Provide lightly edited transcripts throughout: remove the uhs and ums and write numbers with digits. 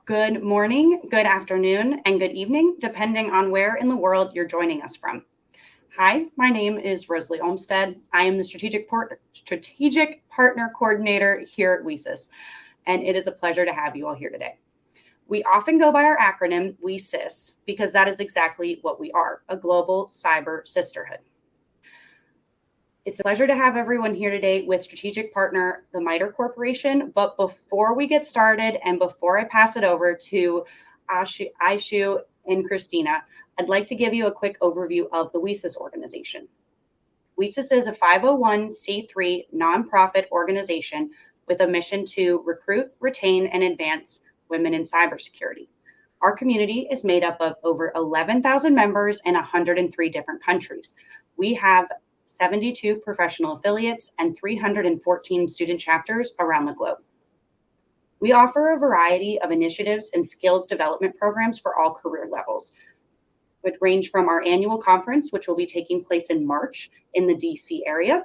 Good morning, good afternoon, and good evening, depending on where in the world you're joining us from. Hi, my name is Rosalie Olmsted. I am the Strategic Partner Coordinator here at WESIS, and it is a pleasure to have you all here today. We often go by our acronym WESIS because that is exactly what we are, a global cyber sisterhood. It's a pleasure to have everyone here today with strategic partner, the MITRE Corporation. But before we get started and before I pass it over to Aishu and Christina, I'd like to give you a quick overview of the WESIS organization. WESIS is a 501c3 nonprofit organization with a mission to recruit, retain, and advance women in cybersecurity. Our community is made up of over 11,000 members in 103 different countries. We have 72 professional affiliates and 314 student chapters around the globe. We offer a variety of initiatives and skills development programs for all career levels, which range from our annual conference, which will be taking place in March in the DC area,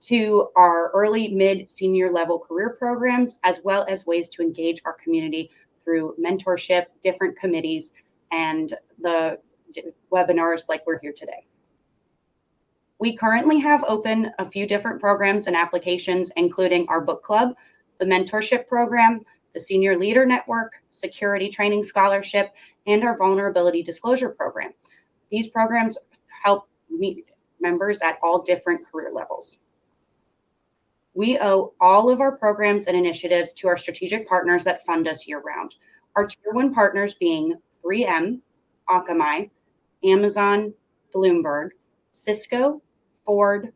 to our early, mid, senior level career programs, as well as ways to engage our community through mentorship, different committees, and the webinars like we're here today. We currently have open a few different programs and applications, including our book club, the mentorship program, the Senior Leader Network, Security Training Scholarship, and our Vulnerability Disclosure Program. These programs help meet members at all different career levels. We owe all of our programs and initiatives to our strategic partners that fund us year-round. Our Tier 1 partners being 3M, Akamai, Amazon, Bloomberg, Cisco, Ford,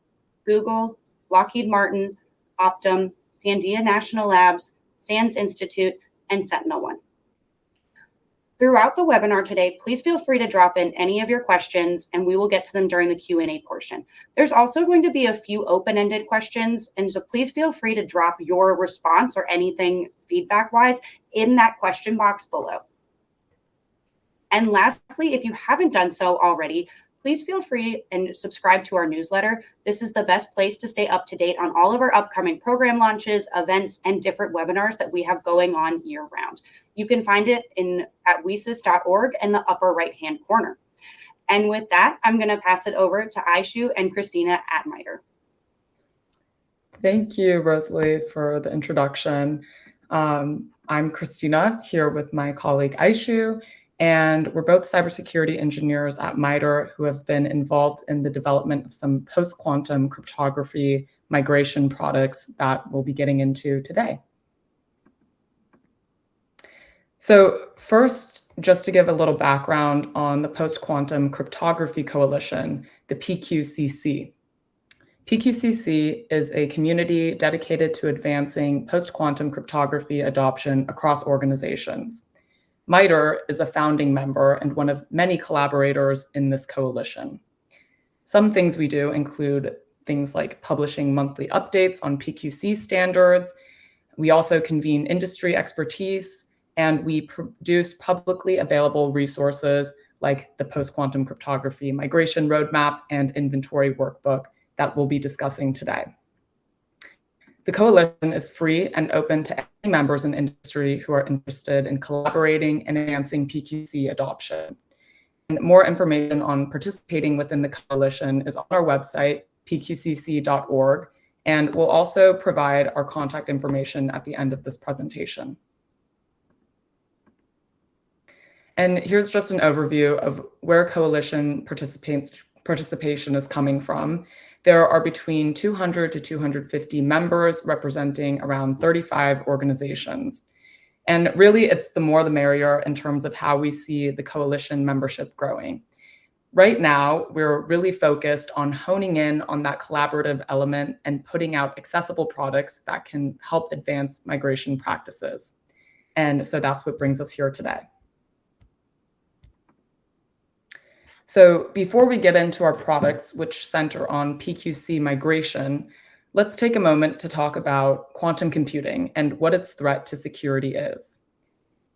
Google, Lockheed Martin, Optum, Sandia National Labs, SANS Institute, and SentinelOne. Throughout the webinar today, please feel free to drop in any of your questions and we will get to them during the Q&A portion. There's also going to be a few open-ended questions, and so please feel free to drop your response or anything feedback-wise in that question box below. And lastly, if you haven't done so already, please feel free and subscribe to our newsletter. This is the best place to stay up to date on all of our upcoming program launches, events, and different webinars that we have going on year-round. You can find it at wesis.org in the upper right-hand corner. And with that, I'm going to pass it over to Aishu and Christina at MITRE. Thank you, Rosalie, for the introduction. I'm Christina, here with my colleague Aishu, and we're both cybersecurity engineers at MITRE who have been involved in the development of some post-quantum cryptography migration products that we'll be getting into today. So first, just to give a little background on the Post-Quantum Cryptography Coalition, the PQCC. PQCC is a community dedicated to advancing post-quantum cryptography adoption across organizations. MITRE is a founding member and one of many collaborators in this coalition. Some things we do include things like publishing monthly updates on PQC standards. We also convene industry expertise, and we produce publicly available resources like the Post-Quantum Cryptography Migration Roadmap and Inventory Workbook that we'll be discussing today. The coalition is free and open to any members in industry who are interested in collaborating and enhancing PQC adoption. And more information on participating within the coalition is on our website, pqcc.org, and we'll also provide our contact information at the end of this presentation. And here's just an overview of where coalition participation is coming from. There are between 200 to 250 members representing around 35 organizations. And really, it's the more the merrier in terms of how we see the coalition membership growing. Right now, we're really focused on honing in on that collaborative element and putting out accessible products that can help advance migration practices. And so that's what brings us here today. So before we get into our products, which center on PQC migration, let's take a moment to talk about quantum computing and what its threat to security is.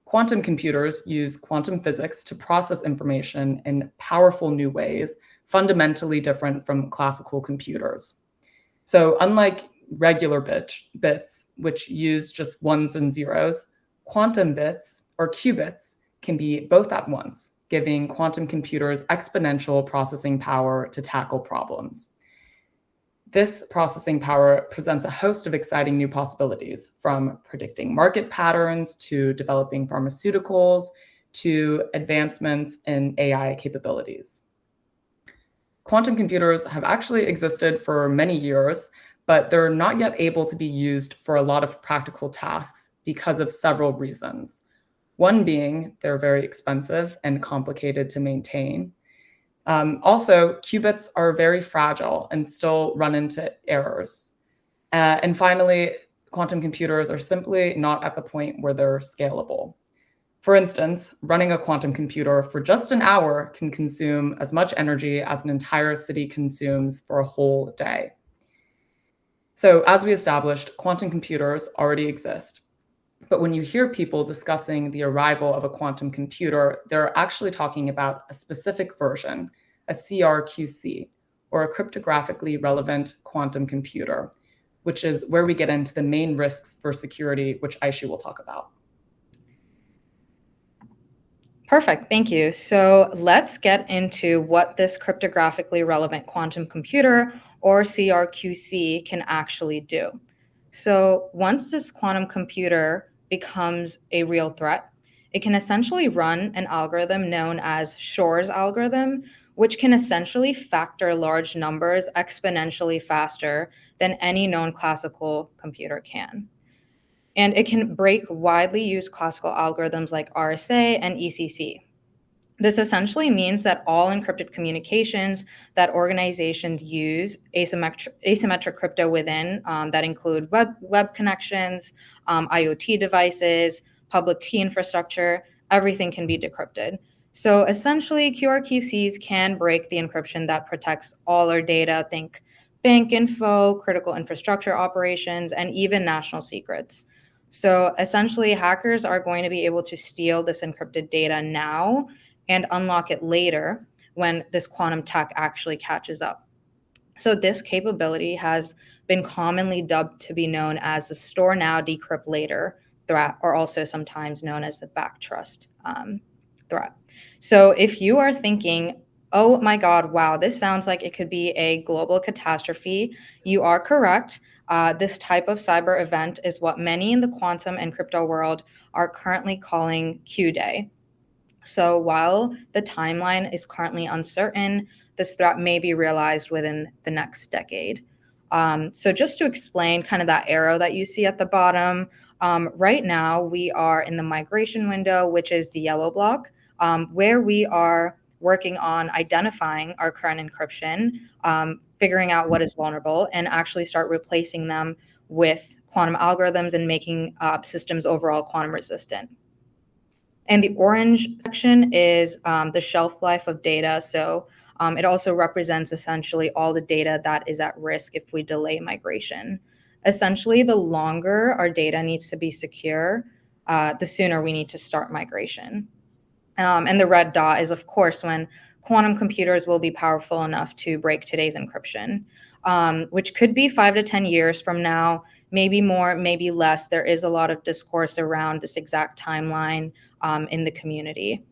Quantum computers use quantum physics to process information in powerful new ways, fundamentally different from classical computers. So unlike regular bits, which use just ones and zeros, quantum bits or qubits, can be both at once, giving quantum computers exponential processing power to tackle problems. This processing power presents a host of exciting new possibilities, from predicting market patterns to developing pharmaceuticals to advancements in AI capabilities. Quantum computers have actually existed for many years, but they're not yet able to be used for a lot of practical tasks because of several reasons. One being they're very expensive and complicated to maintain. Also, qubits are very fragile and still run into errors. And finally, quantum computers are simply not at the point where they're scalable. For instance, running a quantum computer for just an hour can consume as much energy as an entire city consumes for a whole day. So, as we established, quantum computers already exist. But when you hear people discussing the arrival of a quantum computer, they're actually talking about a specific version, a CRQC, or a cryptographically relevant quantum computer, which is where we get into the main risks for security, which Aishi will talk about. Perfect, thank you. So let's get into what this cryptographically relevant quantum computer, or CRQC, can actually do. So once this quantum computer becomes a real threat, it can essentially run an algorithm known as Shor's algorithm, which can essentially factor large numbers exponentially faster than any known classical computer can. And it can break widely used classical algorithms like RSA and ECC. This essentially means that all encrypted communications that organizations use asymmetric crypto within, that include web connections, IoT devices, public key infrastructure, everything can be decrypted. So essentially, QRQCs can break the encryption that protects all our data, think bank info, critical infrastructure operations, and even national secrets. So essentially, hackers are going to be able to steal this encrypted data now and unlock it later when this quantum tech actually catches up. So this capability has been commonly dubbed to be known as the store now, decrypt later threat, or also sometimes known as the back trust threat. So if you are thinking, oh my God, wow, this sounds like it could be a global catastrophe, you are correct. This type of cyber event is what many in the quantum and crypto world are currently calling Q-Day. So while the timeline is currently uncertain, this threat may be realized within the next decade. So just to explain kind of that arrow that you see at the bottom, right now we are in the migration window, which is the yellow block, where we are working on identifying our current encryption, figuring out what is vulnerable, and actually start replacing them with quantum algorithms and making systems overall quantum resistant. And the orange section is the shelf life of data. So it also represents essentially all the data that is at risk if we delay migration. Essentially, the longer our data needs to be secure, the sooner we need to start migration. And the red dot is, of course, when quantum computers will be powerful enough to break today's encryption, which could be 5 to 10 years from now, maybe more, maybe less. There is a lot of discourse around this exact timeline in the community.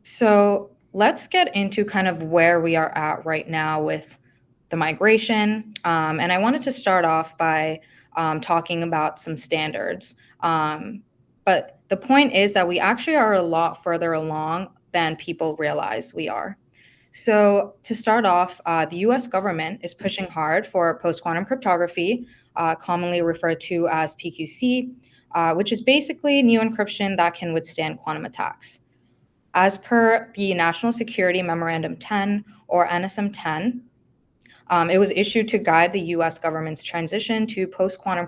So let's get into kind of where we are at right now with the migration. And I wanted to start off by talking about some standards. But the point is that we actually are a lot further along than people realize we are. So to start off, the US government is pushing hard for post-quantum cryptography, commonly referred to as PQC, which is basically new encryption that can withstand quantum attacks. As per the National Security Memorandum 10, or NSM 10, it was issued to guide the US government's transition to post-quantum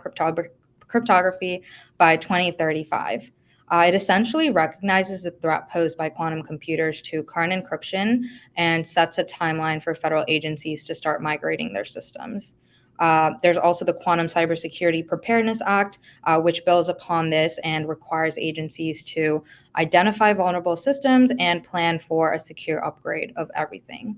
cryptography by 2035. It essentially recognizes the threat posed by quantum computers to current encryption and sets a timeline for federal agencies to start migrating their systems. There's also the Quantum Cybersecurity Preparedness Act, which builds upon this and requires agencies to identify vulnerable systems and plan for a secure upgrade of everything.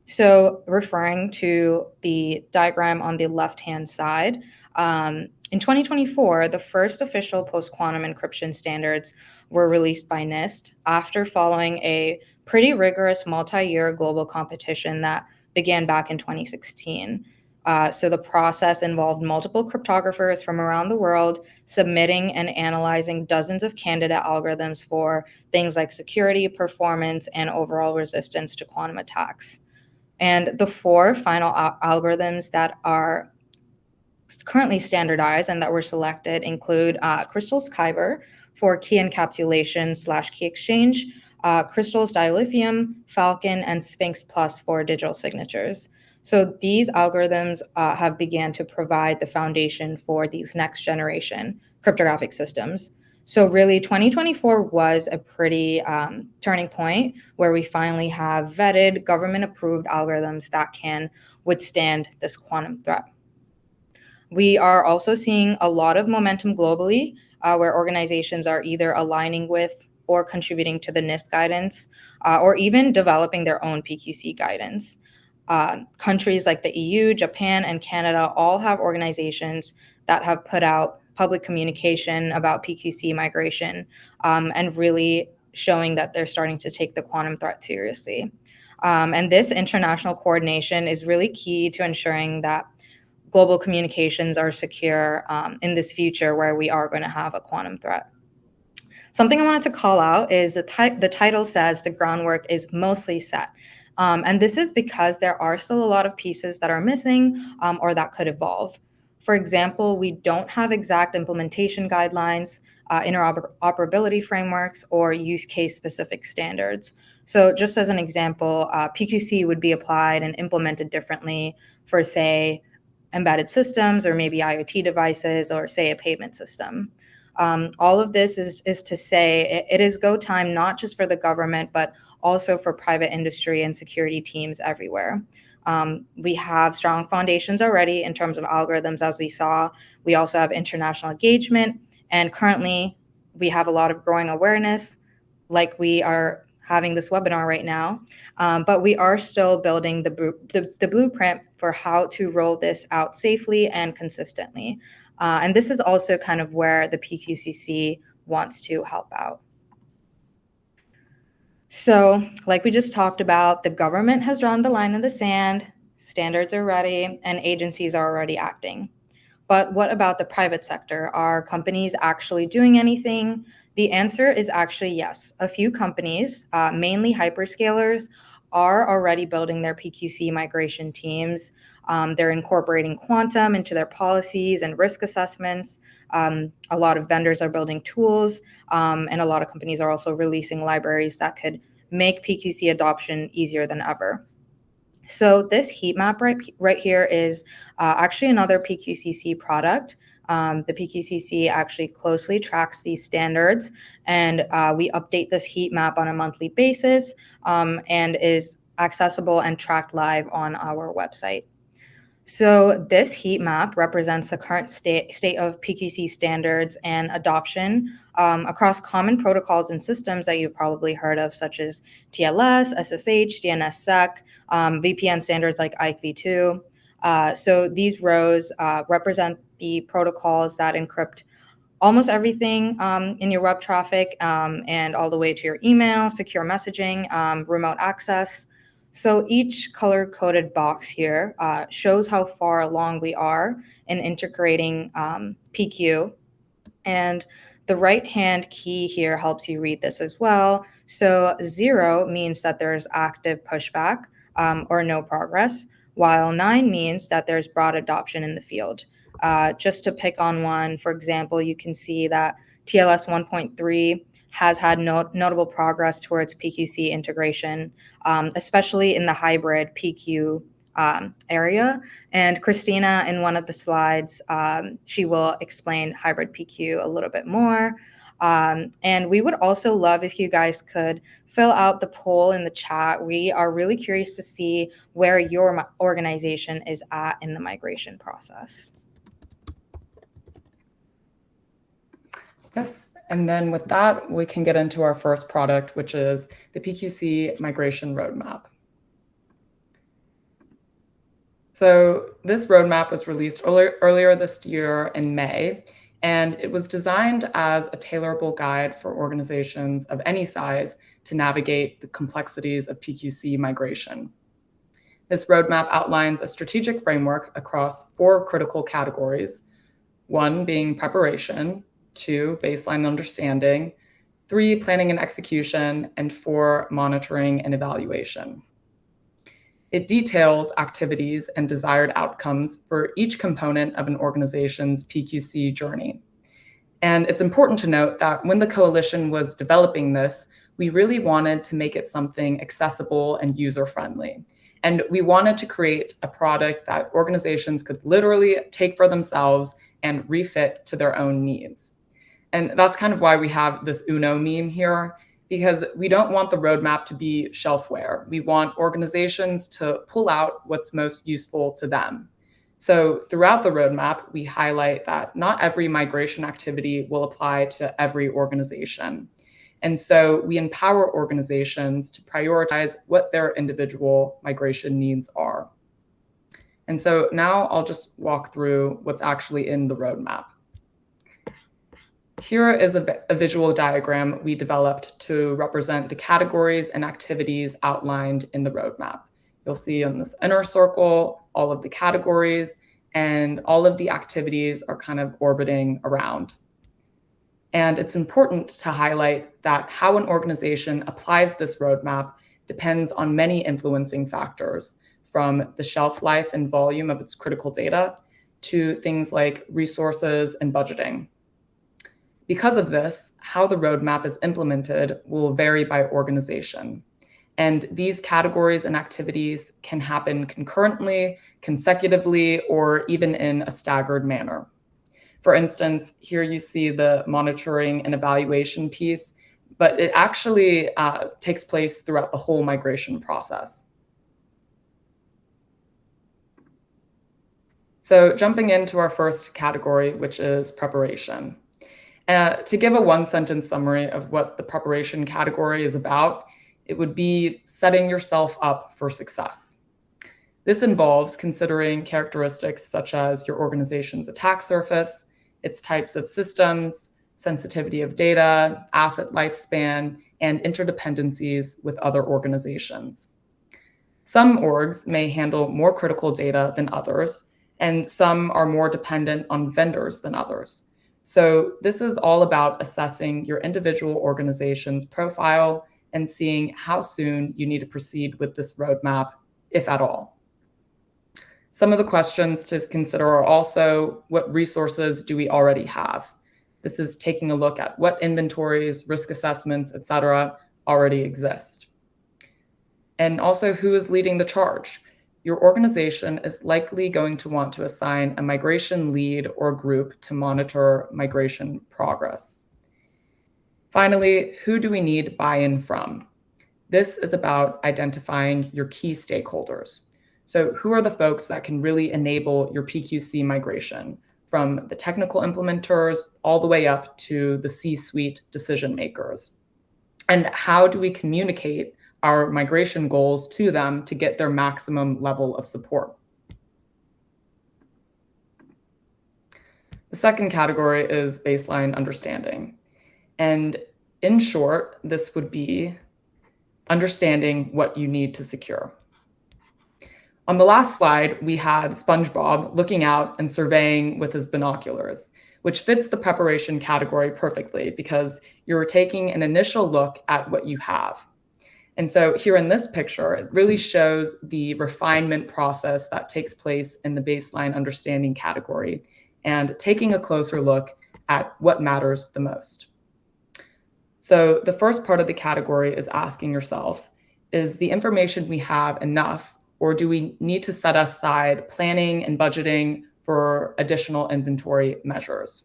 So referring to the diagram on the left-hand side, In 2024, the first official post-quantum encryption standards were released by NIST after following a pretty rigorous multi-year global competition that began back in 2016. So the process involved multiple cryptographers from around the world submitting and analyzing dozens of candidate algorithms for things like security, performance, and overall resistance to quantum attacks. And the four final algorithms that are currently standardized and that were selected include Crystal's Kyber for key encapsulation / key exchange, Crystal's dilithium, Falcon, and Sphinx Plus for digital signatures. So these algorithms have began to provide the foundation for these next generation cryptographic systems. So really 2024 was a pretty turning point where we finally have vetted government approved algorithms that can withstand this quantum threat. We are also seeing a lot of momentum globally where organizations are either aligning with or contributing to the NIST guidance or even developing their own PQC guidance. Countries like the EU, Japan, and Canada all have organizations that have put out public communication about PQC migration and really showing that they're starting to take the quantum threat seriously. And this international coordination is really key to ensuring that global communications are secure in this future where we are going to have a quantum threat. Something I wanted to call out is the title says the groundwork is mostly set. And this is because there are still a lot of pieces that are missing or that could evolve. For example, we don't have exact implementation guidelines, interoperability frameworks, or use case specific standards. So just as an example, PQC would be applied and implemented differently for, say, embedded systems or maybe IoT devices or, say, a payment system. All of this is to say it is go time not just for the government, but also for private industry and security teams everywhere. We have strong foundations already in terms of algorithms, as we saw. We also have international engagement, and currently we have a lot of growing awareness, like we are having this webinar right now, but we are still building the blueprint for how to roll this out safely and consistently. And this is also kind of where the PQCC wants to help out. So like we just talked about, the government has drawn the line in the sand, standards are ready, and agencies are already acting. But what about the private sector? Are companies actually doing anything? The answer is actually yes. A few companies, mainly hyperscalers, are already building their PQC migration teams. They're incorporating quantum into their policies and risk assessments. A lot of vendors are building tools, and a lot of companies are also releasing libraries that could make PQC adoption easier than ever. So this heat map right here is actually another PQCC product. The PQCC actually closely tracks these standards, and we update this heat map on a monthly basis and is accessible and tracked live on our website. So this heat map represents the current state of PQC standards and adoption across common protocols and systems that you've probably heard of, such as TLS, SSH, DNSSEC, VPN standards like IKE-v2. So these rows represent the protocols that encrypt almost everything in your web traffic and all the way to your email, secure messaging, remote access. So each color-coded box here shows how far along we are in integrating PQ. And the right-hand key here helps you read this as well. So 0 means that there's active pushback or no progress, while 9 means that there's broad adoption in the field. Just to pick on one, for example, you can see that TLS 1.3 has had notable progress towards PQC integration, especially in the hybrid PQ area. And Christina, in one of the slides, she will explain hybrid PQ a little bit more. And we would also love if you guys could fill out the poll in the chat. We are really curious to see where your organization is at in the migration process. Yes, and then with that, we can get into our first product, which is the PQC migration roadmap. So this roadmap was released earlier this year in May, and it was designed as a tailorable guide for organizations of any size to navigate the complexities of PQC migration. This roadmap outlines a strategic framework across 4 critical categories, 1 being preparation, 2, baseline understanding, 3, planning and execution, and 4, monitoring and evaluation. It details activities and desired outcomes for each component of an organization's PQC journey. And it's important to note that when the coalition was developing this, we really wanted to make it something accessible and user-friendly. And we wanted to create a product that organizations could literally take for themselves and refit to their own needs. And that's kind of why we have this Uno meme here, because we don't want the roadmap to be shelfware. We want organizations to pull out what's most useful to them. So throughout the roadmap, we highlight that not every migration activity will apply to every organization. And so we empower organizations to prioritize what their individual migration needs are. And so now I'll just walk through what's actually in the roadmap. Here is a visual diagram we developed to represent the categories and activities outlined in the roadmap. You'll see in this inner circle all of the categories, and all of the activities are kind of orbiting around. And it's important to highlight that how an organization applies this roadmap depends on many influencing factors, from the shelf life and volume of its critical data to things like resources and budgeting. Because of this, how the roadmap is implemented will vary by organization. And these categories and activities can happen concurrently, consecutively, or even in a staggered manner. For instance, here you see the monitoring and evaluation piece, but it actually takes place throughout the whole migration process. So jumping into our first category, which is preparation. To give a one-sentence summary of what the preparation category is about, it would be setting yourself up for success. This involves considering characteristics such as your organization's attack surface, its types of systems, sensitivity of data, asset lifespan, and interdependencies with other organizations. Some orgs may handle more critical data than others, and some are more dependent on vendors than others. So this is all about assessing your individual organization's profile and seeing how soon you need to proceed with this roadmap, if at all. Some of the questions to consider are also, what resources do we already have? This is taking a look at what inventories, risk assessments, et cetera, already exist. And also, who is leading the charge? Your organization is likely going to want to assign a migration lead or group to monitor migration progress. Finally, who do we need buy-in from? This is about identifying your key stakeholders. So who are the folks that can really enable your PQC migration, from the technical implementers all the way up to the C-suite decision makers? And how do we communicate our migration goals to them to get their maximum level of support? The second category is baseline understanding. And in short, this would be understanding what you need to secure. On the last slide, we had SpongeBob looking out and surveying with his binoculars, which fits the preparation category perfectly because you're taking an initial look at what you have. And so here in this picture, it really shows the refinement process that takes place in the baseline understanding category and taking a closer look at what matters the most. So the first part of the category is asking yourself, is the information we have enough, or do we need to set aside planning and budgeting for additional inventory measures?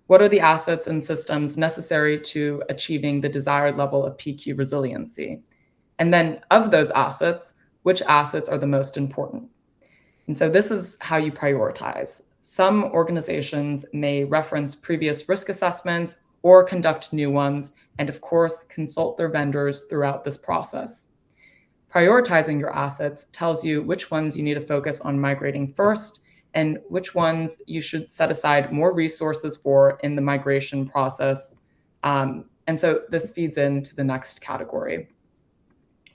What are the assets and systems necessary to achieving the desired level of PQ resiliency? And then of those assets, which assets are the most important? And so this is how you prioritize. Some organizations may reference previous risk assessments or conduct new ones, and of course, consult their vendors throughout this process. Prioritizing your assets tells you which ones you need to focus on migrating first and which ones you should set aside more resources for in the migration process. And so this feeds into the next category,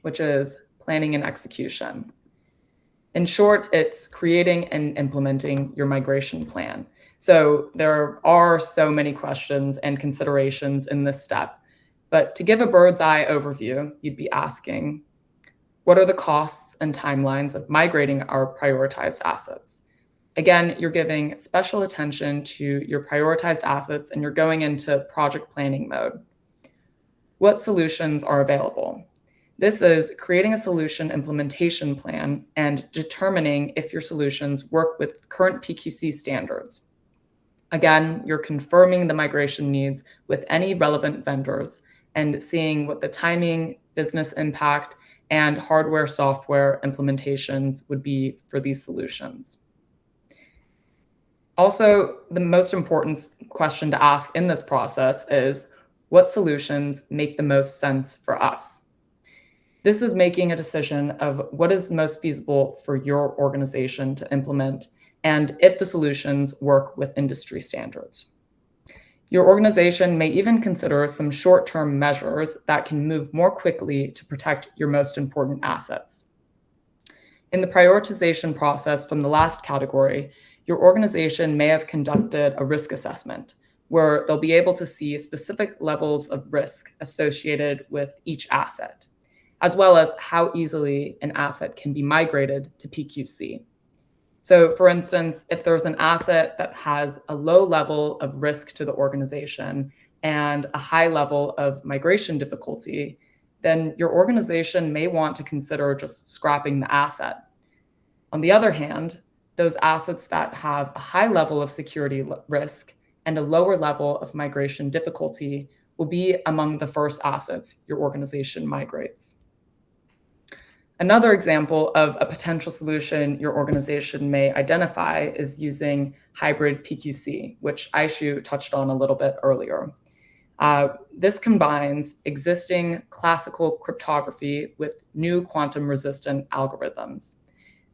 which is planning and execution. In short, it's creating and implementing your migration plan. So there are so many questions and considerations in this step. But to give a bird's eye overview, you'd be asking, what are the costs and timelines of migrating our prioritized assets? Again, you're giving special attention to your prioritized assets and you're going into project planning mode. What solutions are available? This is creating a solution implementation plan and determining if your solutions work with current PQC standards. Again, you're confirming the migration needs with any relevant vendors and seeing what the timing, business impact, and hardware software implementations would be for these solutions. Also, the most important question to ask in this process is, what solutions make the most sense for us? This is making a decision of what is the most feasible for your organization to implement and if the solutions work with industry standards. Your organization may even consider some short-term measures that can move more quickly to protect your most important assets. In the prioritization process from the last category, your organization may have conducted a risk assessment where they'll be able to see specific levels of risk associated with each asset, as well as how easily an asset can be migrated to PQC. So for instance, if there's an asset that has a low level of risk to the organization and a high level of migration difficulty, then your organization may want to consider just scrapping the asset. On the other hand, those assets that have a high level of security risk and a lower level of migration difficulty will be among the first assets your organization migrates. Another example of a potential solution your organization may identify is using hybrid PQC, which Aishu touched on a little bit earlier. This combines existing classical cryptography with new quantum-resistant algorithms.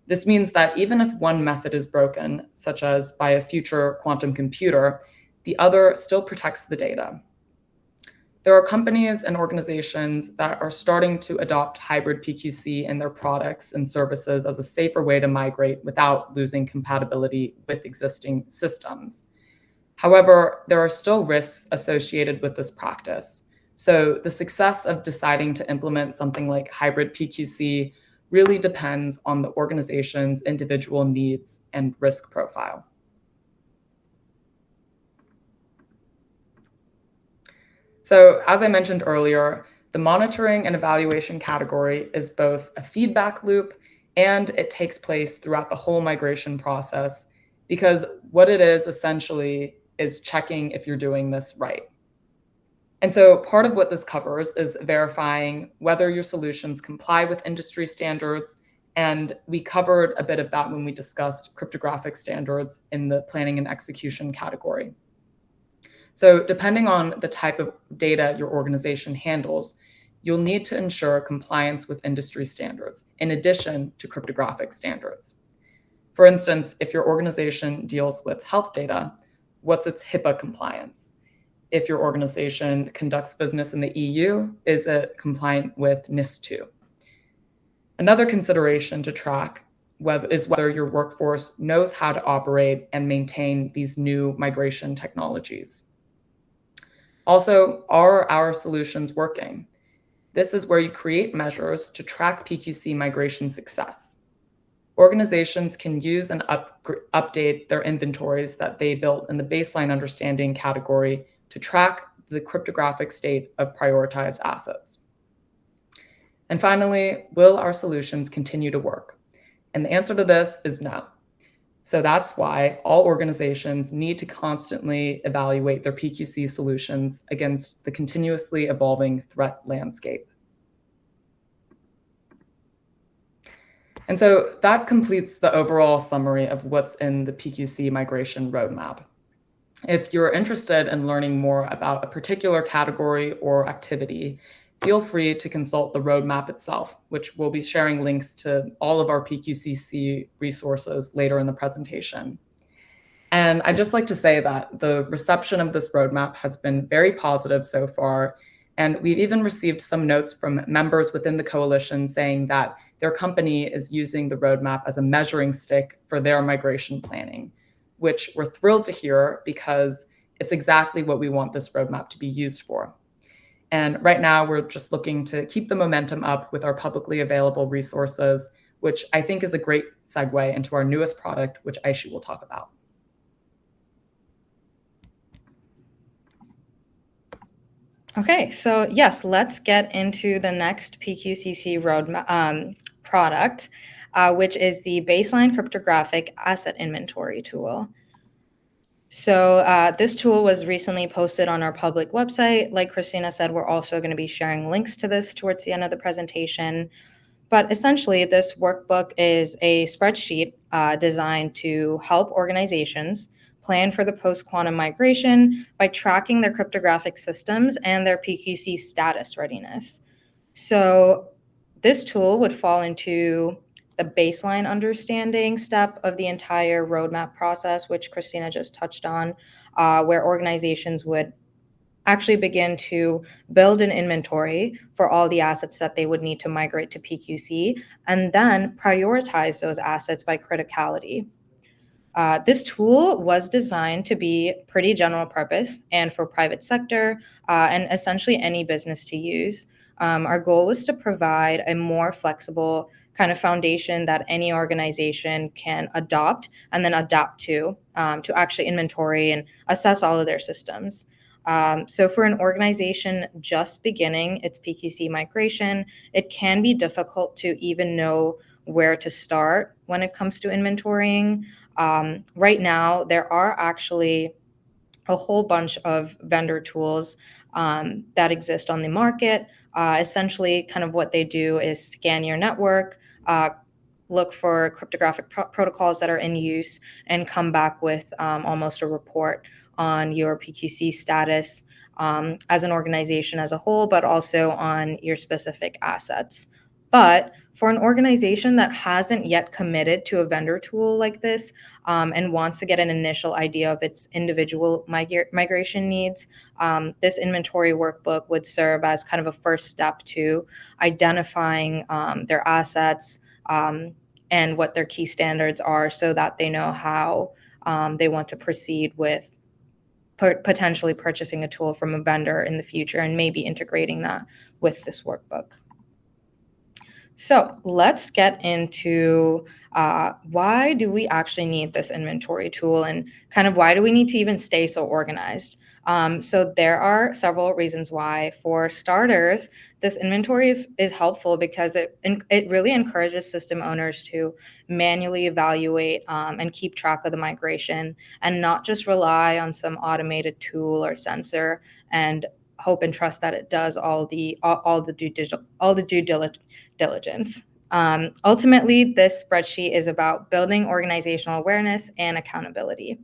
This means that even if one method is broken, such as by a future quantum computer, the other still protects the data. There are companies and organizations that are starting to adopt hybrid PQC in their products and services as a safer way to migrate without losing compatibility with existing systems. However, there are still risks associated with this practice. So the success of deciding to implement something like hybrid PQC really depends on the organization's individual needs and risk profile. So as I mentioned earlier, the monitoring and evaluation category is both a feedback loop and it takes place throughout the whole migration process, because what it is essentially is checking if you're doing this right. And so part of what this covers is verifying whether your solutions comply with industry standards. And we covered a bit of that when we discussed cryptographic standards in the planning and execution category. So depending on the type of data your organization handles, you'll need to ensure compliance with industry standards, in addition to cryptographic standards. For instance, if your organization deals with health data, what's its HIPAA compliance? If your organization conducts business in the EU, is it compliant with NIS2? Another consideration to track is whether your workforce knows how to operate and maintain these new migration technologies. Also, are our solutions working? This is where you create measures to track PQC migration success. Organizations can use and update their inventories that they built in the baseline understanding category to track the cryptographic state of prioritized assets. And finally, will our solutions continue to work? And the answer to this is no. So that's why all organizations need to constantly evaluate their PQC solutions against the continuously evolving threat landscape. And so that completes the overall summary of what's in the PQC migration roadmap. If you're interested in learning more about a particular category or activity, feel free to consult the roadmap itself, which we'll be sharing links to all of our PQCC resources later in the presentation. And I'd just like to say that the reception of this roadmap has been very positive so far. And we've even received some notes from members within the coalition saying that their company is using the roadmap as a measuring stick for their migration planning, which we're thrilled to hear because it's exactly what we want this roadmap to be used for. And right now, we're just looking to keep the momentum up with our publicly available resources, which I think is a great segue into our newest product, which Aishi will talk about. Okay, so yes, let's get into the next PQCC roadmap product, which is the Baseline Cryptographic Asset Inventory tool. So this tool was recently posted on our public website. Like Christina said, we're also going to be sharing links to this towards the end of the presentation. But essentially, this workbook is a spreadsheet designed to help organizations plan for the post-quantum migration by tracking their cryptographic systems and their PQC status readiness. So this tool would fall into the baseline understanding step of the entire roadmap process, which Christina just touched on, where organizations would actually begin to build an inventory for all the assets that they would need to migrate to PQC, and then prioritize those assets by criticality. This tool was designed to be pretty general purpose and for private sector and essentially any business to use. Our goal was to provide a more flexible kind of foundation that any organization can adopt and then adapt to actually inventory and assess all of their systems. So for an organization just beginning its PQC migration, it can be difficult to even know where to start when it comes to inventorying. Right now, there are actually a whole bunch of vendor tools that exist on the market. Essentially, kind of what they do is scan your network, look for cryptographic protocols that are in use, and come back with almost a report on your PQC status as an organization as a whole, but also on your specific assets. But for an organization that hasn't yet committed to a vendor tool like this and wants to get an initial idea of its individual migration needs, this inventory workbook would serve as kind of a first step to identifying their assets and what their key standards are so that they know how they want to proceed with potentially purchasing a tool from a vendor in the future and maybe integrating that with this workbook. So let's get into why do we actually need this inventory tool and kind of why do we need to even stay so organized? So there are several reasons why. For starters, this inventory is helpful because it really encourages system owners to manually evaluate and keep track of the migration and not just rely on some automated tool or sensor and hope and trust that it does all the due diligence. Ultimately, this spreadsheet is about building organizational awareness and accountability.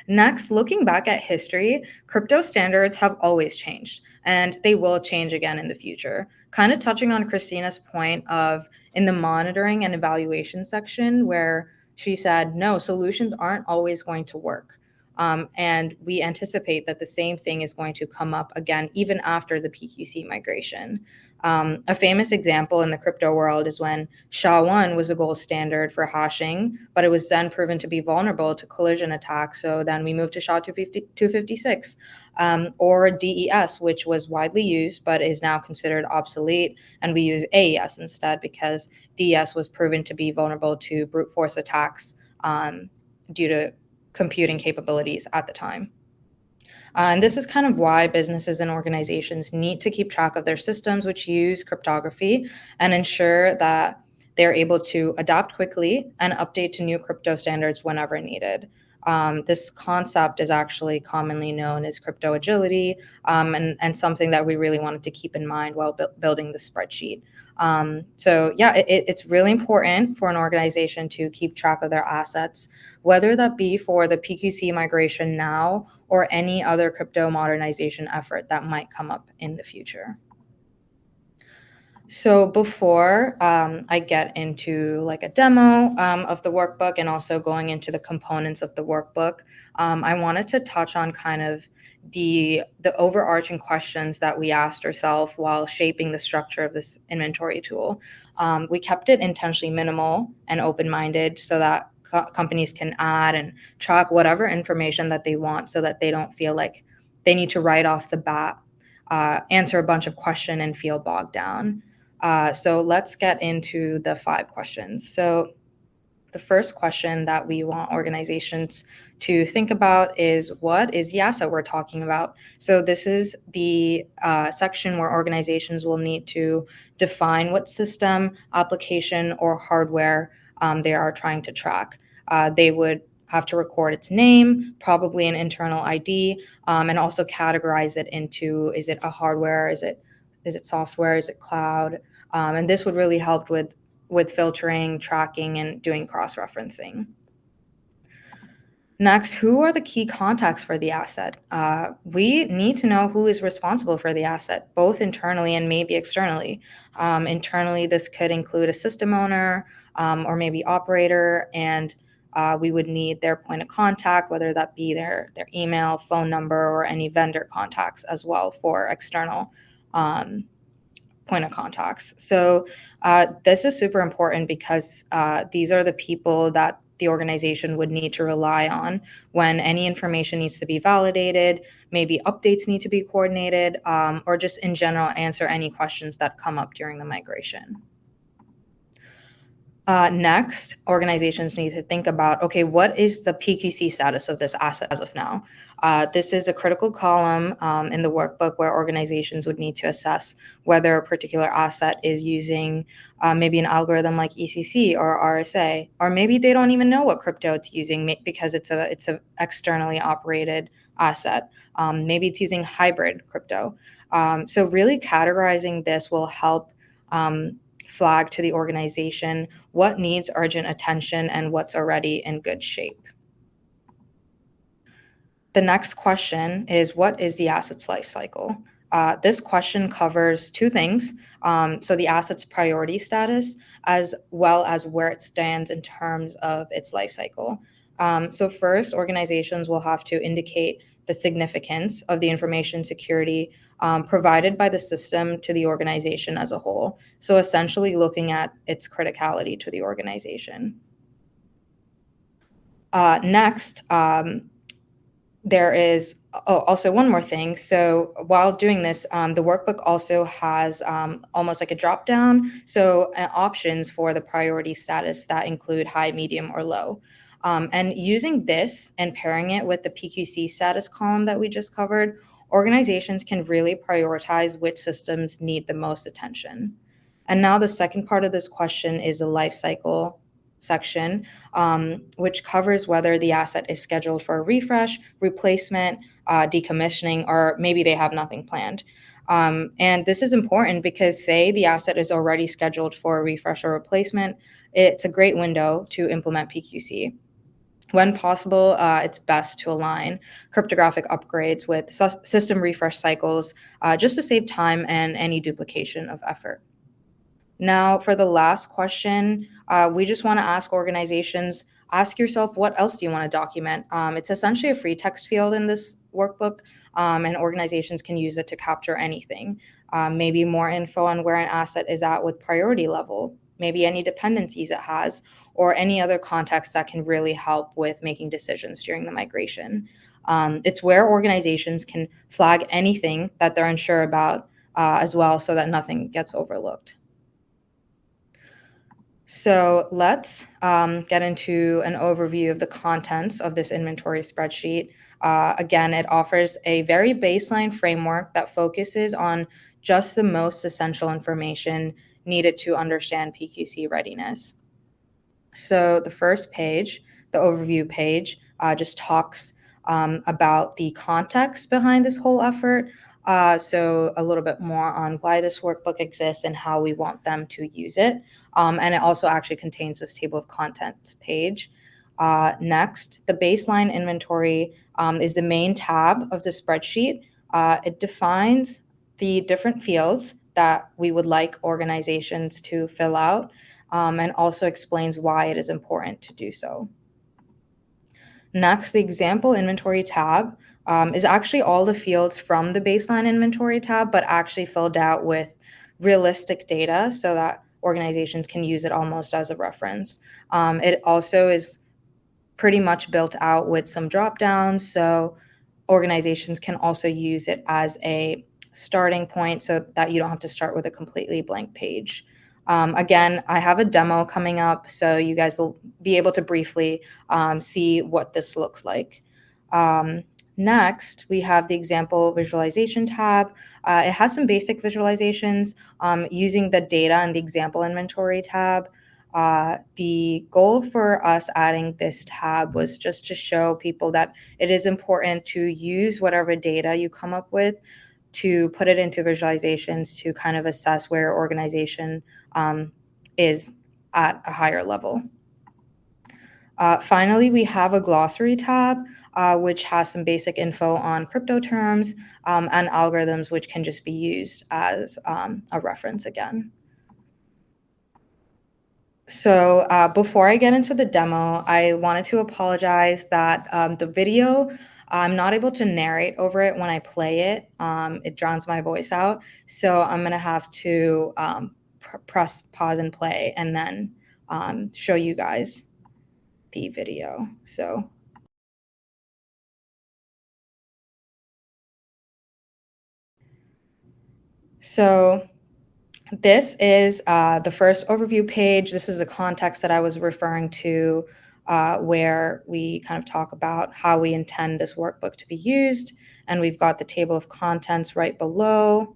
Next, looking back at history, crypto standards have always changed, and they will change again in the future. Kind of touching on Christina's point of in the monitoring and evaluation section where she said, no, solutions aren't always going to work. And we anticipate that the same thing is going to come up again, even after the PQC migration. A famous example in the crypto world is when SHA-1 was a gold standard for hashing, but it was then proven to be vulnerable to collision attacks. So then we moved to SHA-256, or DES, which was widely used, but is now considered obsolete. And we use AES instead because DES was proven to be vulnerable to brute force attacks due to computing capabilities at the time. And this is kind of why businesses and organizations need to keep track of their systems which use cryptography and ensure that they're able to adapt quickly and update to new crypto standards whenever needed. This concept is actually commonly known as crypto agility and something that we really wanted to keep in mind while building the spreadsheet. So yeah, it's really important for an organization to keep track of their assets, whether that be for the PQC migration now or any other crypto modernization effort that might come up in the future. So before I get into like a demo of the workbook and also going into the components of the workbook, I wanted to touch on kind of the overarching questions that we asked ourselves while shaping the structure of this inventory tool. We kept it intentionally minimal and open-minded so that companies can add and track whatever information that they want so that they don't feel like they need to right off the bat answer a bunch of questions and feel bogged down. So let's get into the 5 questions. So the first question that we want organizations to think about is, what is the asset we're talking about? So this is the section where organizations will need to define what system, application, or hardware they are trying to track. They would have to record its name, probably an internal ID, and also categorize it into, is it a hardware, is it software, is it cloud? And this would really help with filtering, tracking, and doing cross-referencing. Next, who are the key contacts for the asset? We need to know who is responsible for the asset, both internally and maybe externally. Internally, this could include a system owner or maybe operator, and we would need their point of contact, whether that be their email, phone number, or any vendor contacts as well for external point of contacts. So this is super important because these are the people that the organization would need to rely on when any information needs to be validated, maybe updates need to be coordinated, or just in general answer any questions that come up during the migration. Next, organizations need to think about, okay, what is the PQC status of this asset as of now? This is a critical column in the workbook where organizations would need to assess whether a particular asset is using maybe an algorithm like ECC or RSA, or maybe they don't even know what crypto it's using because it's a externally operated asset. Maybe it's using hybrid crypto. So really categorizing this will help flag to the organization what needs urgent attention and what's already in good shape. The next question is, what is the asset's life cycle? This question covers 2 things. So the asset's priority status, as well as where it stands in terms of its life cycle. So first, organizations will have to indicate the significance of the information security provided by the system to the organization as a whole. So essentially looking at its criticality to the organization. Next, there is also one more thing. So while doing this, the workbook also has almost like a drop down. So options for the priority status that include high, medium, or low. And using this and pairing it with the PQC status column that we just covered, organizations can really prioritize which systems need the most attention. And now the second part of this question is a life cycle section, which covers whether the asset is scheduled for a refresh, replacement, decommissioning, or maybe they have nothing planned. And this is important because, say the asset is already scheduled for a refresh or replacement, it's a great window to implement PQC. When possible, it's best to align cryptographic upgrades with system refresh cycles just to save time and any duplication of effort. Now, for the last question, we just want to ask organizations, ask yourself, what else do you want to document? It's essentially a free text field in this workbook, and organizations can use it to capture anything. Maybe more info on where an asset is at with priority level, maybe any dependencies it has, or any other context that can really help with making decisions during the migration. It's where organizations can flag anything that they're unsure about as well, so that nothing gets overlooked. So let's get into an overview of the contents of this inventory spreadsheet. Again, it offers a very baseline framework that focuses on just the most essential information needed to understand PQC readiness. So the first page, the overview page, just talks about the context behind this whole effort. So a little bit more on why this workbook exists and how we want them to use it. And it also actually contains this table of contents page. Next, the baseline inventory is the main tab of the spreadsheet. It defines the different fields that we would like organizations to fill out, and also explains why it is important to do so. Next, the example inventory tab is actually all the fields from the baseline inventory tab, but actually filled out with realistic data so that organizations can use it almost as a reference. It also is pretty much built out with some drop downs, so organizations can also use it as a starting point so that you don't have to start with a completely blank page. Again, I have a demo coming up, so you guys will be able to briefly see what this looks like. Next, we have the example visualization tab. It has some basic visualizations using the data and the example inventory tab. The goal for us adding this tab was just to show people that it is important to use whatever data you come up with to put it into visualizations to kind of assess where your organization is at a higher level. Finally, we have a glossary tab, which has some basic info on crypto terms and algorithms, which can just be used as a reference again. So before I get into the demo, I wanted to apologize that the video, I'm not able to narrate over it when I play it. It drowns my voice out. So I'm going to have to press pause and play and then show you guys the video. So this is the first overview page. This is the context that I was referring to, where we kind of talk about how we intend this workbook to be used. And we've got the table of contents right below.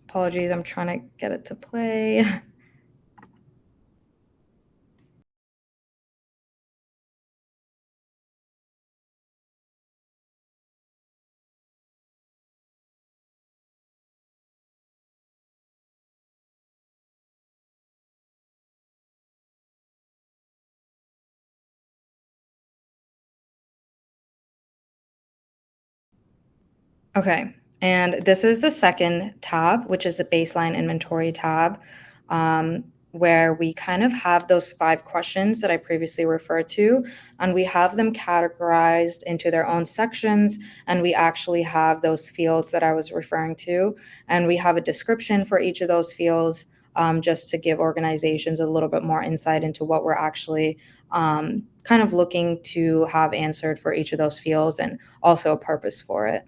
Apologies, I'm trying to get it to play. Okay, and this is the second tab, which is the baseline inventory tab, where we kind of have those 5 questions that I previously referred to, and we have them categorized into their own sections, and we actually have those fields that I was referring to, and we have a description for each of those fields, just to give organizations a little bit more insight into what we're actually kind of looking to have answered for each of those fields, and also a purpose for it.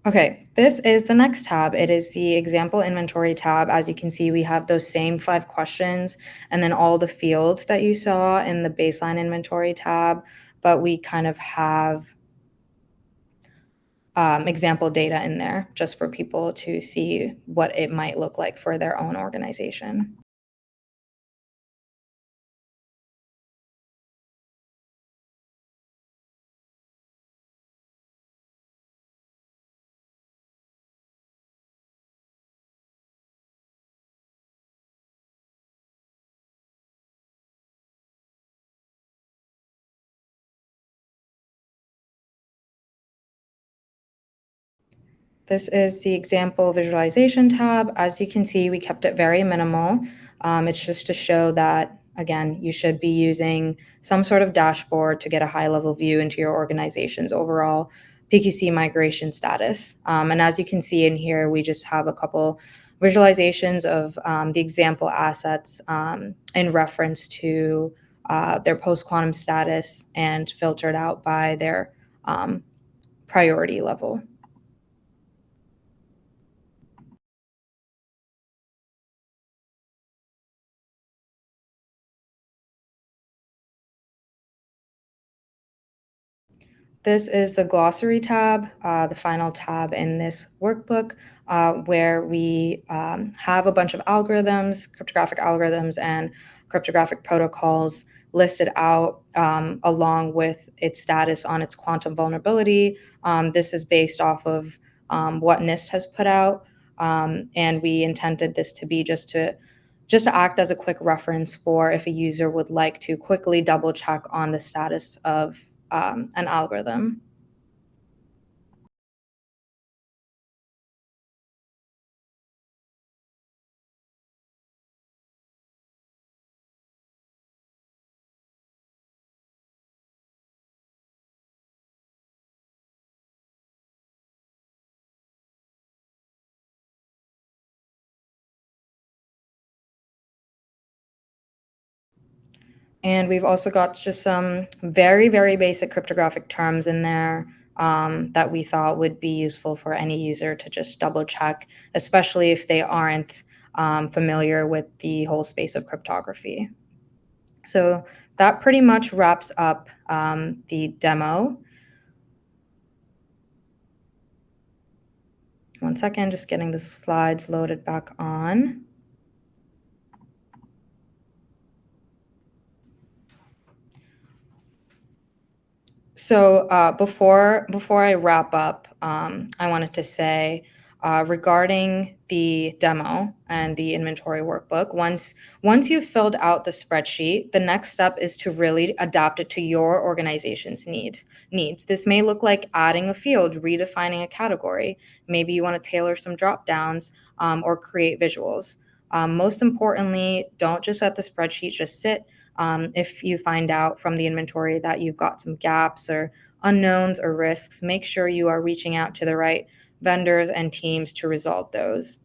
Okay, this is the next tab. It is the example inventory tab. As you can see, we have those same 5 questions and then all the fields that you saw in the baseline inventory tab, but we kind of have example data in there just for people to see what it might look like for their own organization. This is the example visualization tab. As you can see, we kept it very minimal. It's just to show that, again, you should be using some sort of dashboard to get a high-level view into your organization's overall PQC migration status. And as you can see in here, we just have a couple visualizations of the example assets in reference to their post-quantum status and filtered out by their priority level. This is the glossary tab, the final tab in this workbook, where we have a bunch of algorithms, cryptographic algorithms, and cryptographic protocols listed out along with its status on its quantum vulnerability. This is based off of what NIST has put out, and we intended this to be just to act as a quick reference for if a user would like to quickly double check on the status of an algorithm. And we've also got just some very, very basic cryptographic terms in there that we thought would be useful for any user to just double check, especially if they aren't familiar with the whole space of cryptography. So that pretty much wraps up the demo. One second, just getting the slides loaded back on. So before I wrap up, I wanted to say regarding the demo and the inventory workbook, once you've filled out the spreadsheet, the next step is to really adapt it to your organization's needs. This may look like adding a field, redefining a category. Maybe you want to tailor some drop downs or create visuals. Most importantly, don't just let the spreadsheet just sit. If you find out from the inventory that you've got some gaps or unknowns or risks, make sure you are reaching out to the right vendors and teams to resolve those.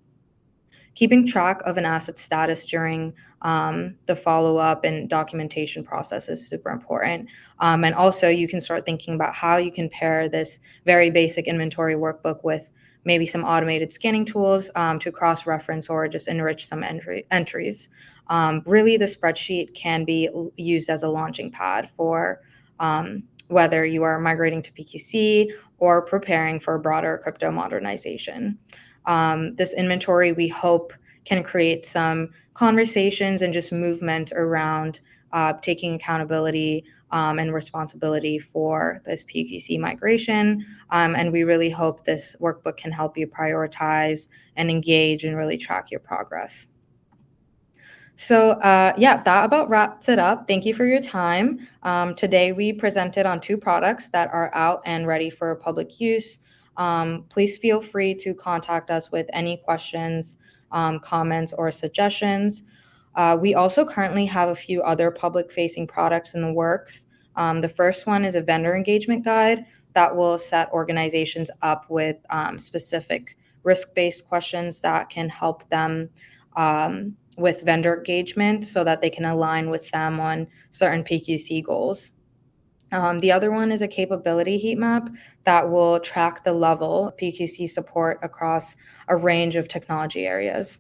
Keeping track of an asset status during the follow-up and documentation process is super important. And also you can start thinking about how you can pair this very basic inventory workbook with maybe some automated scanning tools to cross-reference or just enrich some entries. Really, the spreadsheet can be used as a launching pad for whether you are migrating to PQC or preparing for broader crypto modernization. This inventory, we hope, can create some conversations and just movement around taking accountability and responsibility for this PQC migration. And we really hope this workbook can help you prioritize and engage and really track your progress. So yeah, that about wraps it up. Thank you for your time. Today we presented on 2 products that are out and ready for public use. Please feel free to contact us with any questions, comments, or suggestions. We also currently have a few other public-facing products in the works. The first one is a vendor engagement guide that will set organizations up with specific risk-based questions that can help them with vendor engagement so that they can align with them on certain PQC goals. The other one is a capability heat map that will track the level of PQC support across a range of technology areas.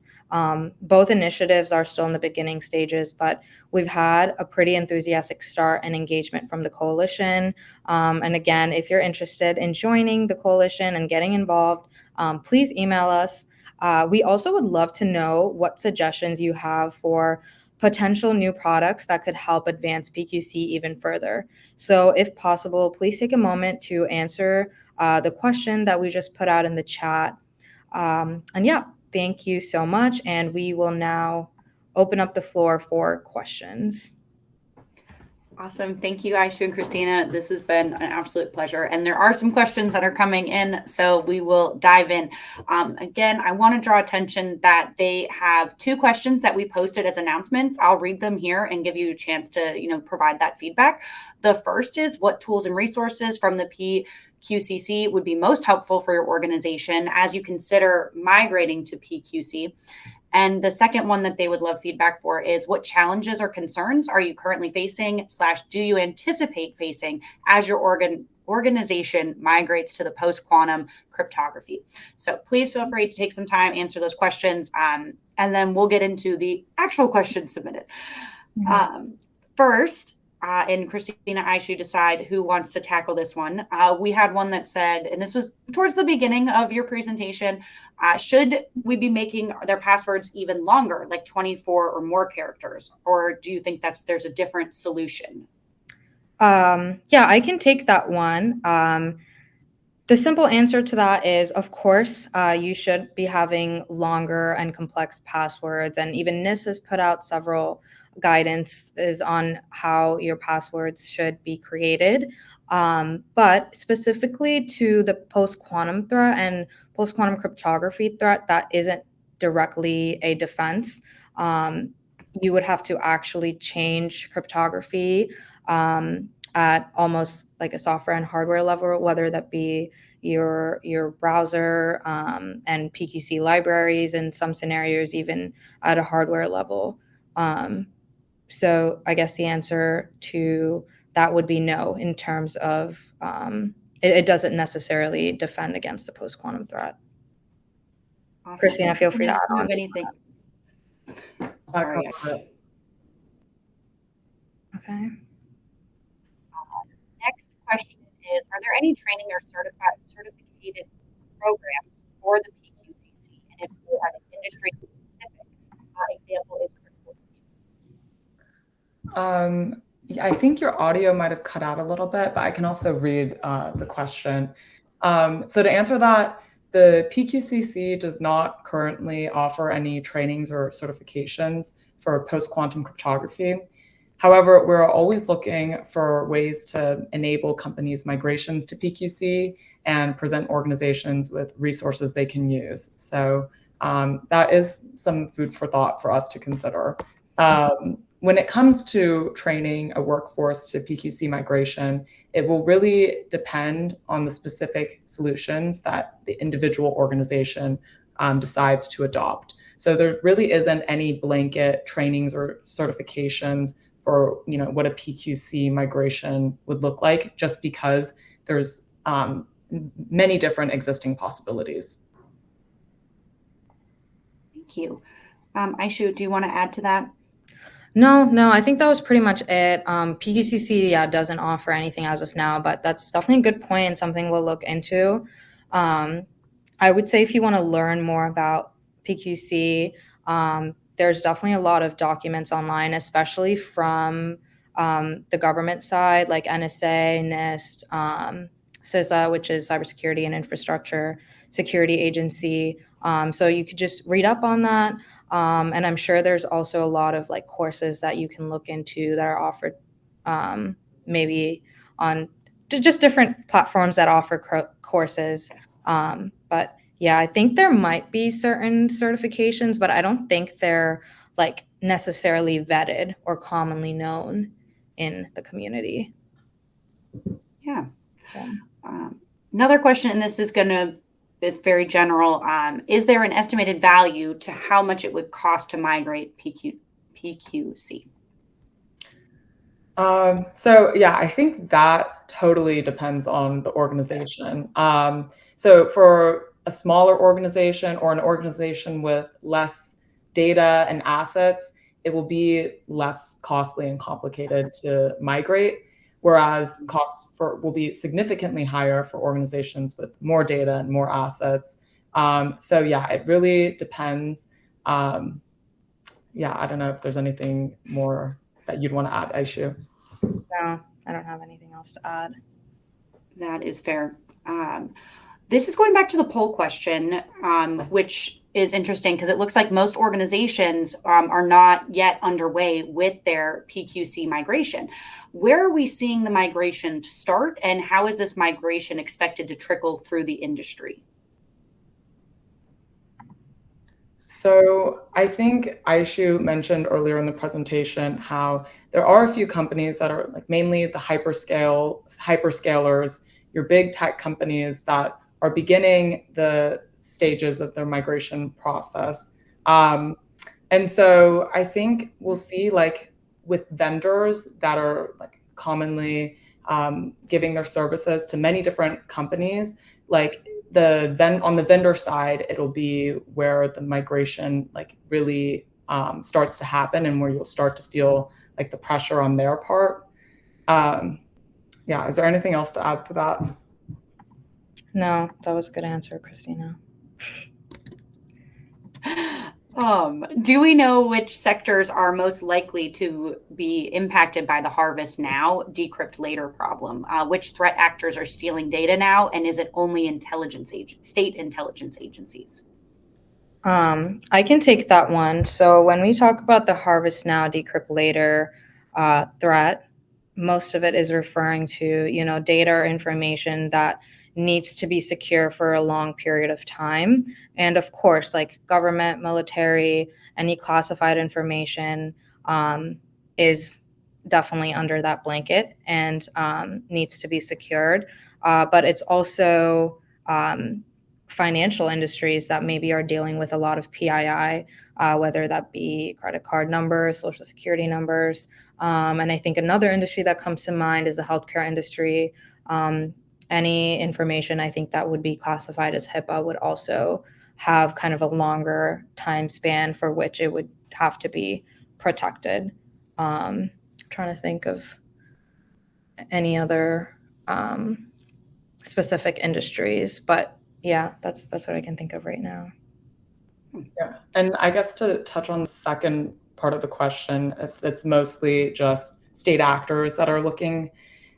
Both initiatives are still in the beginning stages, but we've had a pretty enthusiastic start and engagement from the coalition. And again, if you're interested in joining the coalition and getting involved, please email us. We also would love to know what suggestions you have for potential new products that could help advance PQC even further. So if possible, please take a moment to answer the question that we just put out in the chat. And yeah, thank you so much. And we will now open up the floor for questions. Awesome. Thank you, Aishu and Christina. This has been an absolute pleasure. And there are some questions that are coming in, so we will dive in. Again, I want to draw attention that they have 2 questions that we posted as announcements. I'll read them here and give you a chance to, provide that feedback. The first is, what tools and resources from the PQCC would be most helpful for your organization as you consider migrating to PQC? And the second one that they would love feedback for is, what challenges or concerns are you currently facing / do you anticipate facing as your organization migrates to the post-quantum cryptography? So please feel free to take some time, answer those questions, and then we'll get into the actual questions submitted. First, and Christina, Aishu, decide who wants to tackle this one. We had one that said, and this was towards the beginning of your presentation, should we be making their passwords even longer, like 24 or more characters? Or do you think there's a different solution? Yeah, I can take that one. The simple answer to that is, of course, you should be having longer and complex passwords. And even NIST has put out several guidances on how your passwords should be created. But specifically to the post-quantum threat and post-quantum cryptography threat, that isn't directly a defense. You would have to actually change cryptography at almost like a software and hardware level, whether that be your browser and PQC libraries, in some scenarios even at a hardware level. So I guess the answer to that would be no, in terms of it doesn't necessarily defend against the post-quantum threat. Awesome. Christina, feel free to add Do you on. have anything? Sorry. Okay. Next question is, are there any training or certificated programs for the PQCC? And if so, are they industry specific? Example is critical. Yeah, I think your audio might have cut out a little bit, but I can also read the question. So to answer that, the PQCC does not currently offer any trainings or certifications for post-quantum cryptography. However, we're always looking for ways to enable companies' migrations to PQC and present organizations with resources they can use. So that is some food for thought for us to consider. When it comes to training a workforce to PQC migration, it will really depend on the specific solutions that the individual organization decides to adopt. So there really isn't any blanket trainings or certifications for what a PQC migration would look like, just because there's many different existing possibilities. Thank you. Aishu, do you want to add to that? No, I think that was pretty much it. PQCC, doesn't offer anything as of now, but that's definitely a good point and something we'll look into. I would say if you want to learn more about PQC, there's definitely a lot of documents online, especially from the government side, like NSA, NIST, CISA, which is Cybersecurity and Infrastructure Security Agency. So you could just read up on that. And I'm sure there's also a lot of like courses that you can look into that are offered maybe on just different platforms that offer courses. But yeah, I think there might be certain certifications, but I don't think they're like necessarily vetted or commonly known in the community. Yeah. Another question, and this is it's very general. Is there an estimated value to how much it would cost to migrate PQC? So yeah, I think that totally depends on the organization. So for a smaller organization or an organization with less data and assets, it will be less costly and complicated to migrate, whereas costs will be significantly higher for organizations with more data and more assets. So yeah, it really depends. Yeah, I don't know if there's anything more that you'd want to add, Aishu. No, I don't have anything else to add. That is fair. This is going back to the poll question, which is interesting because it looks like most organizations are not yet underway with their PQC migration. Where are we seeing the migration start, and how is this migration expected to trickle through the industry? So I think Aishu mentioned earlier in the presentation how there are a few companies that are like mainly the hyperscalers, your big tech companies that are beginning the stages of their migration process. And so I think we'll see, like with vendors that are like commonly giving their services to many different companies, like on the vendor side, it'll be where the migration like really starts to happen and where you'll start to feel like the pressure on their part. Yeah, is there anything else to add to that? No, that was a good answer, Christina. Do we know which sectors are most likely to be impacted by the harvest now, decrypt later problem? Which threat actors are stealing data now, and is it only state intelligence agencies? I can take that one. So when we talk about the harvest now, decrypt later threat, most of it is referring to, data or information that needs to be secure for a long period of time. And of course, like government, military, any classified information is definitely under that blanket and needs to be secured. But it's also financial industries that maybe are dealing with a lot of PII, whether that be credit card numbers, social security numbers. And I think another industry that comes to mind is the healthcare industry. Any information I think that would be classified as HIPAA would also have kind of a longer time span for which it would have to be protected. Trying to think of any other specific industries, but yeah, that's what I can think of right now. Yeah, and I guess to touch on the second part of the question, if it's mostly just state actors that are looking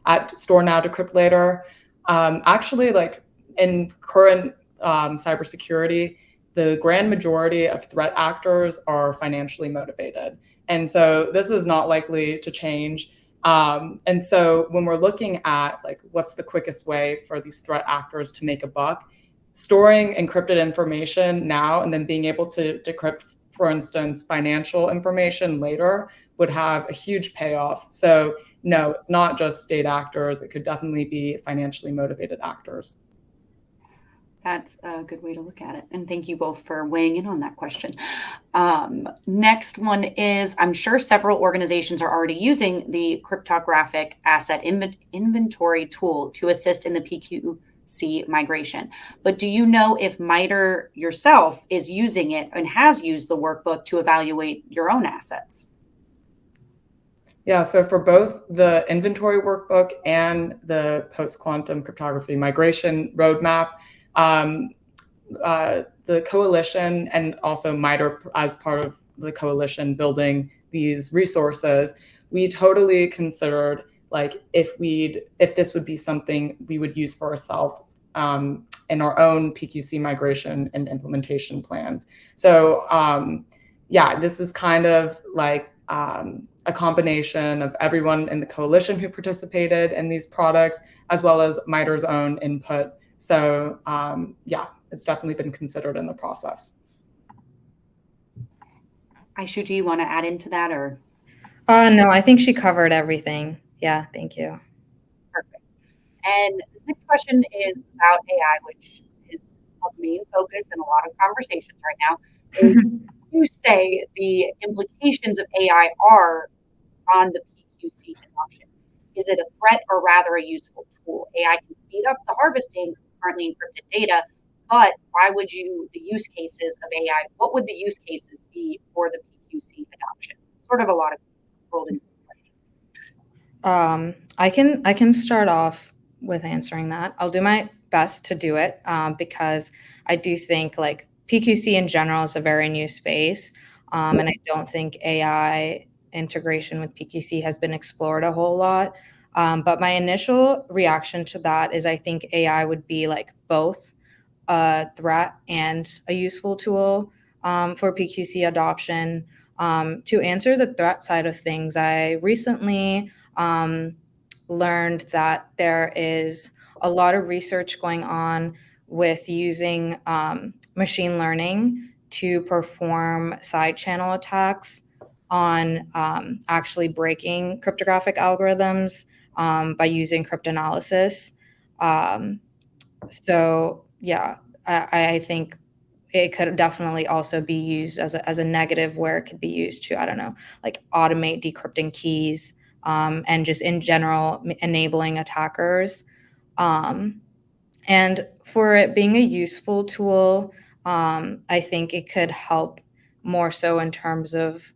at store now, decrypt later, actually, like in current cybersecurity, the grand majority of threat actors are financially motivated, and so this is not likely to change. And so when we're looking at like what's the quickest way for these threat actors to make a buck, storing encrypted information now and then being able to decrypt, for instance, financial information later would have a huge payoff. So no, it's not just state actors. It could definitely be financially motivated actors. That's a good way to look at it. And thank you both for weighing in on that question. Next one is, I'm sure several organizations are already using the cryptographic asset inventory tool to assist in the PQC migration. But do you know if MITRE yourself is using it and has used the workbook to evaluate your own assets? Yeah, so for both the inventory workbook and the post-quantum cryptography migration roadmap, the coalition and also MITRE as part of the coalition building these resources, we totally considered like if this would be something we would use for ourselves in our own PQC migration and implementation plans. So yeah, this is kind of like a combination of everyone in the coalition who participated in these products, as well as MITRE's own input. So yeah, it's definitely been considered in the process. Aishu, do you want to add into that or? No, I think she covered everything. Yeah, thank you. Perfect. And this next question is about AI, which is a main focus in a lot of conversations right now. You say the implications of AI are on the PQC adoption. Is it a threat or rather a useful tool? AI can speed up the harvesting of currently encrypted data, but why would the use cases of AI, what would the use cases be for the PQC adoption? Sort of a lot of rolled into the question. I can start off with answering that. I'll do my best to do it because I do think like PQC in general is a very new space, and I don't think AI integration with PQC has been explored a whole lot. But my initial reaction to that is I think AI would be like both a threat and a useful tool for PQC adoption. To answer the threat side of things, I recently learned that there is a lot of research going on with using machine learning to perform side channel attacks on actually breaking cryptographic algorithms by using cryptanalysis. So yeah, I think it could definitely also be used as a negative where it could be used to, I don't know, like automate decrypting keys and just in general enabling attackers. And for it being a useful tool, I think it could help more so in terms of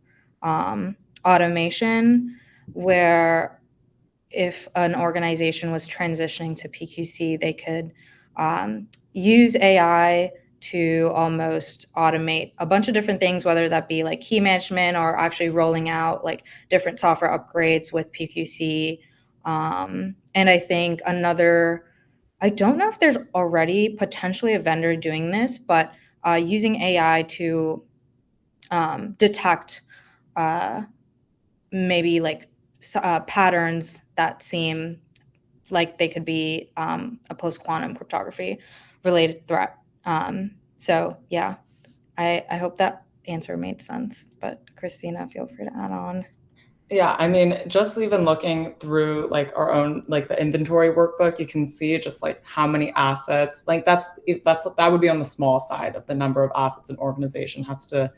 automation, where if an organization was transitioning to PQC, they could use AI to almost automate a bunch of different things, whether that be like key management or actually rolling out like different software upgrades with PQC. And I think I don't know if there's already potentially a vendor doing this, but using AI to detect maybe like patterns that seem like they could be a post-quantum cryptography related threat. So yeah, I hope that answer made sense, but Christina, feel free to add on. Yeah, I mean, just even looking through like our own, like the inventory workbook, you can see just like how many assets, like that would be on the small side of the number of assets an organization has to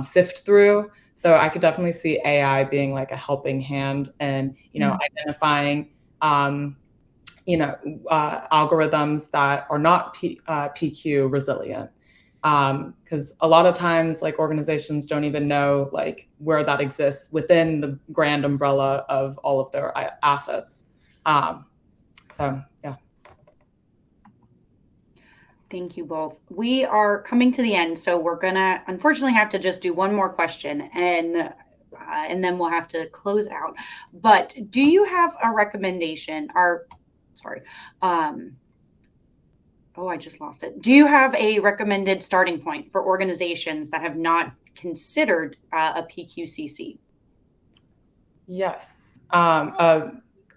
sift through. So I could definitely see AI being like a helping hand and, identifying, algorithms that are not PQ resilient. Because a lot of times, like organizations don't even know like where that exists within the grand umbrella of all of their assets. So yeah. Thank you both. We are coming to the end, so we're gonna unfortunately have to just do one more question, and then we'll have to close out. But do you have a recommendation? I just lost it. Do you have a recommended starting point for organizations that have not considered a PQCC? Yes.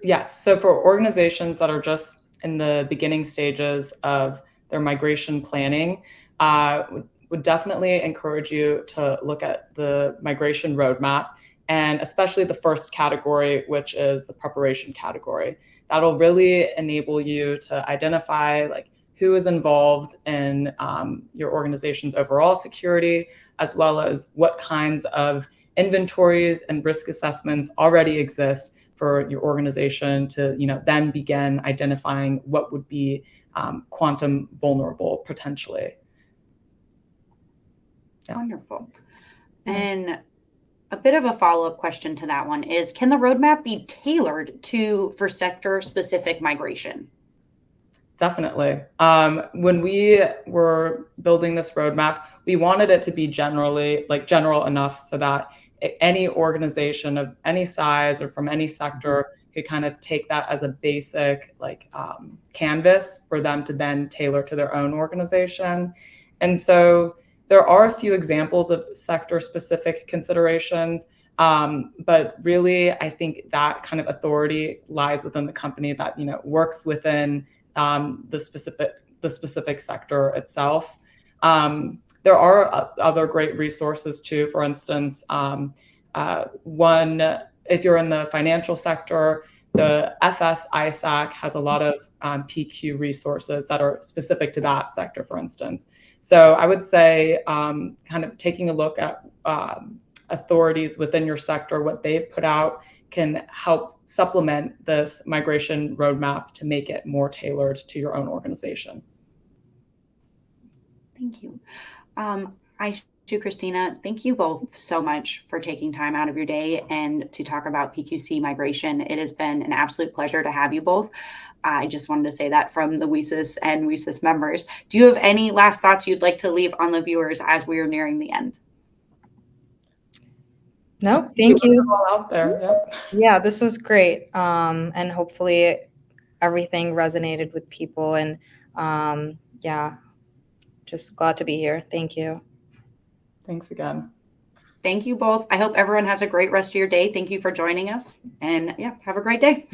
Yes. So for organizations that are just in the beginning stages of their migration planning, would definitely encourage you to look at the migration roadmap, and especially the first category, which is the preparation category. That'll really enable you to identify like who is involved in your organization's overall security, as well as what kinds of inventories and risk assessments already exist for your organization to then begin identifying what would be quantum vulnerable potentially. Yeah. Wonderful. And a bit of a follow-up question to that one is, can the roadmap be tailored for sector-specific migration? Definitely. When we were building this roadmap, we wanted it to be general enough so that any organization of any size or from any sector could kind of take that as a basic canvas for them to then tailor to their own organization. And so there are a few examples of sector-specific considerations, but really, I think that kind of authority lies within the company that works within the specific sector itself. There are other great resources too. For instance, one, if you're in the financial sector, the FS ISAC has a lot of PQ resources that are specific to that sector, for instance. So I would say kind of taking a look at authorities within your sector, what they've put out, can help supplement this migration roadmap to make it more tailored to your own organization. Thank you. Christina, thank you both so much for taking time out of your day and to talk about PQC migration. It has been an absolute pleasure to have you both. I just wanted to say that from the WESIS and WESIS members. Do you have any last thoughts you'd like to leave on the viewers as we are nearing the end? No, thank you. All out there. Yep. Yeah, this was great. And hopefully everything resonated with people, and yeah, just glad to be here. Thank you. Thanks again. Thank you both. I hope everyone has a great rest of your day. Thank you for joining us, and yeah, have a great day.